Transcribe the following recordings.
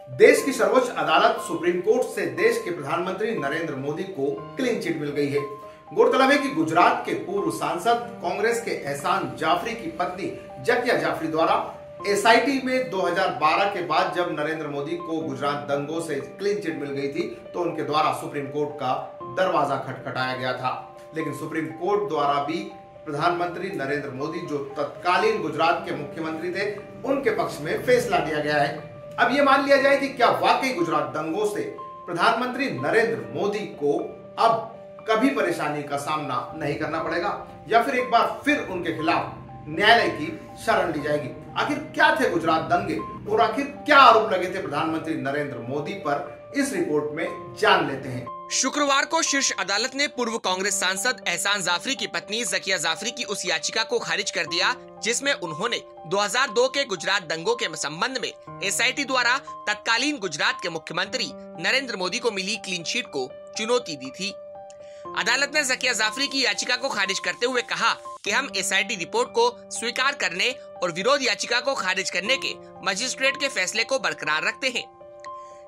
देश की सर्वोच्च अदालत सुप्रीम कोर्ट से देश के प्रधानमंत्री नरेंद्र मोदी को क्लीन चिट मिल गई है। गौरतलब है कि गुजरात के पूर्व सांसद कांग्रेस के एहसान जाफरी की पत्नी जकिया जाफरी द्वारा एसआईटी में 2012 के बाद जब नरेंद्र मोदी को गुजरात दंगों से क्लीन चिट मिल गई थी तो उनके द्वारा सुप्रीम कोर्ट का दरवाजा खटखटाया गया था। लेकिन सुप्रीम कोर्ट द्वारा भी प्रधानमंत्री नरेंद्र मोदी जो तत्कालीन गुजरात के मुख्यमंत्री थे उनके पक्ष में फैसला दिया गया है। अब ये मान लिया जाए कि क्या वाकई गुजरात दंगों से प्रधानमंत्री नरेंद्र मोदी को अब कभी परेशानी का सामना नहीं करना पड़ेगा या फिर एक बार फिर उनके खिलाफ न्यायालय की शरण ली जाएगी। आखिर क्या थे गुजरात दंगे और आखिर क्या आरोप लगे थे प्रधानमंत्री नरेंद्र मोदी पर, इस रिपोर्ट में जान लेते हैं। शुक्रवार को शीर्ष अदालत ने पूर्व कांग्रेस सांसद एहसान जाफरी की पत्नी जकिया जाफरी की उस याचिका को खारिज कर दिया जिसमें उन्होंने 2002 के गुजरात दंगों के संबंध में एसआईटी द्वारा तत्कालीन गुजरात के मुख्यमंत्री नरेंद्र मोदी को मिली क्लीन चिट को चुनौती दी थी। अदालत ने जकिया जाफरी की याचिका को खारिज करते हुए कहा कि हम एसआईटी रिपोर्ट को स्वीकार करने और विरोध याचिका को खारिज करने के मजिस्ट्रेट के फैसले को बरकरार रखते हैं।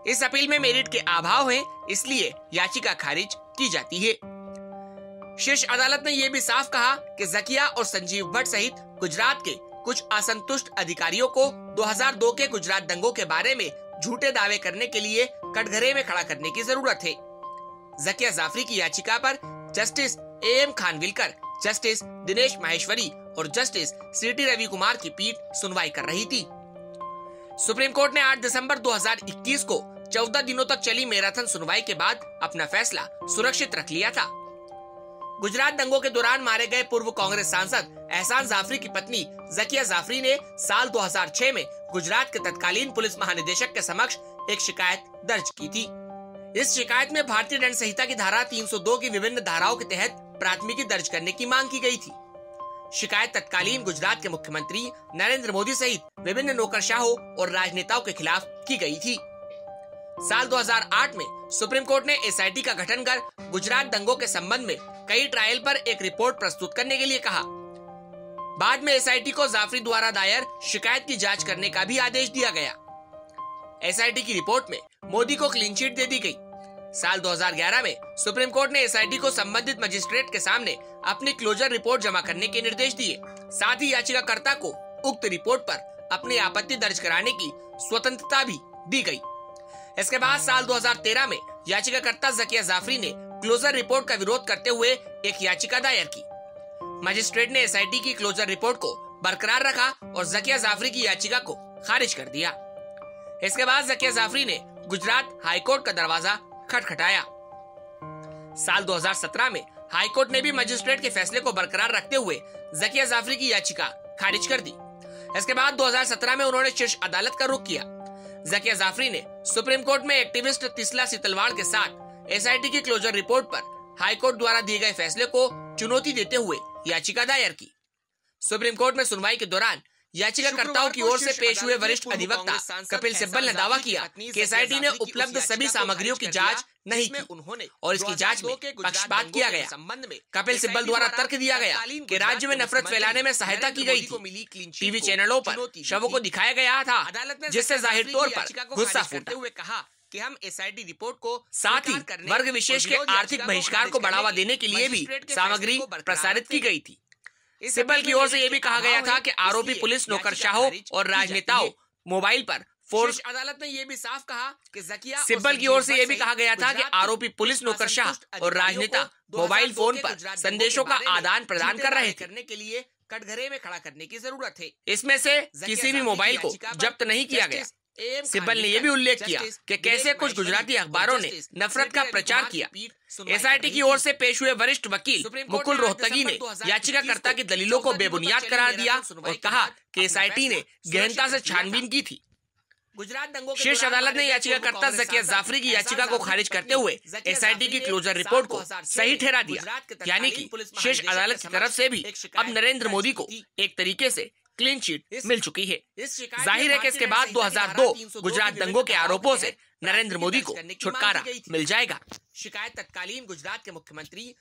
इस अपील में मेरिट के अभाव है, इसलिए याचिका खारिज की जाती है। शीर्ष अदालत ने यह भी साफ कहा कि जकिया और संजीव भट्ट सहित गुजरात के कुछ असंतुष्ट अधिकारियों को 2002 के गुजरात दंगों के बारे में झूठे दावे करने के लिए कटघरे में खड़ा करने की जरूरत है। जकिया जाफरी की याचिका पर justice AM Khanwilkar, justice Dinesh Maheshwari और जस्टिस सीटी रवि कुमार की पीठ सुनवाई कर रही थी। सुप्रीम कोर्ट ने 8 दिसंबर 2021 को 14 दिनों तक चली मैराथन सुनवाई के बाद अपना फैसला सुरक्षित रख लिया था। गुजरात दंगों के दौरान मारे गए पूर्व कांग्रेस सांसद एहसान जाफरी की पत्नी जकिया जाफरी ने साल 2006 में गुजरात के तत्कालीन पुलिस महानिदेशक के समक्ष एक शिकायत दर्ज की थी। इस शिकायत में भारतीय दंड संहिता की धारा 302 की विभिन्न धाराओं के तहत प्राथमिकी दर्ज करने की मांग की गई थी। शिकायत तत्कालीन गुजरात के मुख्यमंत्री नरेंद्र मोदी सहित विभिन्न नौकरशाहों और राजनेताओं के खिलाफ की गई थी। साल 2008 में सुप्रीम कोर्ट ने एसआईटी का गठन कर गुजरात दंगों के संबंध में कई ट्रायल पर एक रिपोर्ट प्रस्तुत करने के लिए कहा। बाद में एसआईटी को जाफरी द्वारा दायर शिकायत की जांच करने का भी आदेश दिया गया। एसआईटी की रिपोर्ट में मोदी को क्लीन चिट दे दी गई। साल 2011 में सुप्रीम कोर्ट ने एसआईटी को संबंधित मजिस्ट्रेट के सामने अपनी क्लोजर रिपोर्ट जमा करने के निर्देश दिए। साथ ही याचिकाकर्ता को उक्त रिपोर्ट पर अपनी आपत्ति दर्ज कराने की स्वतंत्रता भी दी गई। इसके बाद साल 2013 में याचिकाकर्ता जकिया जाफरी ने क्लोजर रिपोर्ट का विरोध करते हुए एक याचिका दायर की। मजिस्ट्रेट ने एसआईटी की क्लोजर रिपोर्ट को बरकरार रखा और जकिया जाफरी की याचिका को खारिज कर दिया। इसके बाद जकिया जाफरी ने गुजरात हाईकोर्ट का दरवाजा खटखटाया। साल 2017 में हाईकोर्ट ने भी मजिस्ट्रेट के फैसले को बरकरार रखते हुए जकिया जाफरी की याचिका खारिज कर दी। इसके बाद 2017 में उन्होंने शीर्ष अदालत का रुख किया। जकिया जाफरी ने सुप्रीम कोर्ट में एक्टिविस्ट तिसला सीतलवाड़ के साथ एसआईटी की क्लोजर रिपोर्ट पर हाईकोर्ट द्वारा दिए गए फैसले को चुनौती देते हुए याचिका दायर की। सुप्रीम कोर्ट में सुनवाई के दौरान याचिकाकर्ताओं की ओर से पेश हुए वरिष्ठ अधिवक्ता कपिल सिब्बल ने दावा किया कि एसआईटी ने उपलब्ध सभी सामग्रियों की जांच नहीं की उन्होंने और इसकी जांच में पक्षपात किया गया। संबंध में कपिल सिब्बल द्वारा तर्क दिया गया कि राज्य में नफरत फैलाने में सहायता की गई थी। टीवी चैनलों पर शवों को दिखाया गया था जिससे जाहिर तौर पर गुस्सा फूटा हुए कहा कि हम एसआईटी रिपोर्ट को साथ ही वर्ग विशेष के आर्थिक बहिष्कार को बढ़ावा देने के लिए भी सामग्री प्रसारित की गई थी। सिब्बल की ओर से यह भी कहा गया था कि आरोपी पुलिस नौकरशाहों और राजनेताओं मोबाइल पर फोर्स अदालत ने यह भी साफ कहा कि जकिया सिब्बल की ओर से यह भी कहा गया था कि आरोपी पुलिस नौकरशाह और राजनेता मोबाइल फोन पर संदेशों का आदान प्रदान कर रहे करने के लिए कटघरे में खड़ा करने की जरूरत है। इसमें से किसी भी मोबाइल को जब्त नहीं किया गया। सिब्बल ने यह भी उल्लेख किया कि कैसे कुछ गुजराती अखबारों ने नफरत का प्रचार किया। एसआईटी की ओर से पेश हुए वरिष्ठ वकील मुकुल रोहतगी ने याचिकाकर्ता की दलीलों को बेबुनियाद करार दिया और कहा कि एसआईटी ने गहनता से छानबीन की थी। गुजरात दंगों शीर्ष अदालत ने याचिकाकर्ता जकिया जाफरी की याचिका को खारिज करते हुए एसआईटी की क्लोजर रिपोर्ट को सही ठहरा दिया। यानी कि शीर्ष अदालत की तरफ से भी अब नरेंद्र मोदी को एक तरीके से क्लीन चिट मिल चुकी है। जाहिर है कि इसके बाद 2002 गुजरात दंगों के आरोपों से नरेंद्र मोदी को छुटकारा मिल जाएगा। शिकायत तत्कालीन गुजरात के मुख्यमंत्री